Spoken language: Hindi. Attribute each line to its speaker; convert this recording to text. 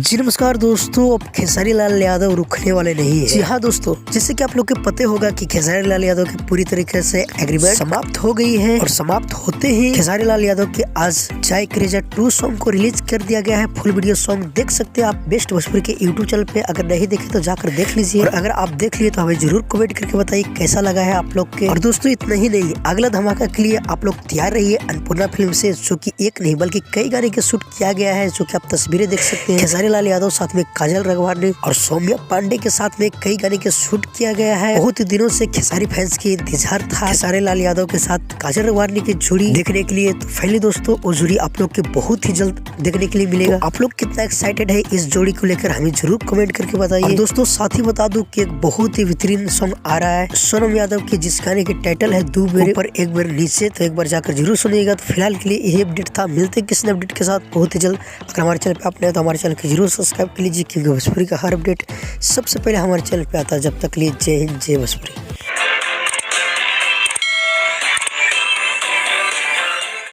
Speaker 1: जी नमस्कार दोस्तों, अब खेसारी लाल यादव रुकने वाले नहीं है। जी हाँ दोस्तों, जैसे कि आप लोग को पता होगा कि खेसारी लाल यादव की पूरी तरीके से एग्रीमेंट समाप्त हो गई है और समाप्त होते ही खेसारी लाल यादव के आज जय क्रेजा 2 सॉन्ग को रिलीज कर दिया गया है। फुल वीडियो सॉन्ग देख सकते हैं आप बेस्ट भोजपुरी के यूट्यूब चैनल पे। अगर नहीं देखे तो जाकर देख लीजिए और अगर आप देख लिए तो हमें जरूर कमेंट करके बताइए कैसा लगा है आप लोग के। और दोस्तों इतना ही नहीं, अगला धमाका के लिए आप लोग तैयार रहिए अन्नपूर्णा फिल्म से, जो की एक नहीं बल्कि कई गाने के शूट किया गया है, जो की आप तस्वीरें देख सकते हैं। खेसारी लाल यादव साथ में काजल रघवानी और सौम्या पांडे के साथ में कई गाने के शूट किया गया है। बहुत ही दिनों से खेसारी फैंस की इंतजार था खेसारी लाल यादव के साथ काजल रघवानी की जोड़ी देखने के लिए। तो फाइनली दोस्तों वो जोड़ी आप लोग के बहुत ही जल्द देखने के लिए मिलेगा। तो आप लोग कितना एक्साइटेड है इस जोड़ी को लेकर हमें जरूर कमेंट करके बताइए। दोस्तों साथ ही बता दूं कि एक बहुत ही बेहतरीन सॉन्ग आ रहा है सोनम यादव की, जिस गाने की टाइटल है दो मेरे ऊपर एक बार नीचे। तो एक बार जाकर जरूर सुनिएगा। तो फिलहाल के लिए यही अपडेट था, मिलते हैं किसी अपडेट के साथ बहुत ही जल्द। अगर हमारे चैनल पे आप नए हो तो हमारे चैनल को जरूर सब्सक्राइब कर लीजिए, क्योंकि भोजपुरी का हर अपडेट सबसे पहले हमारे चैनल पे आता है। जब तक लिए जय हिंद, जय भोजपुरी।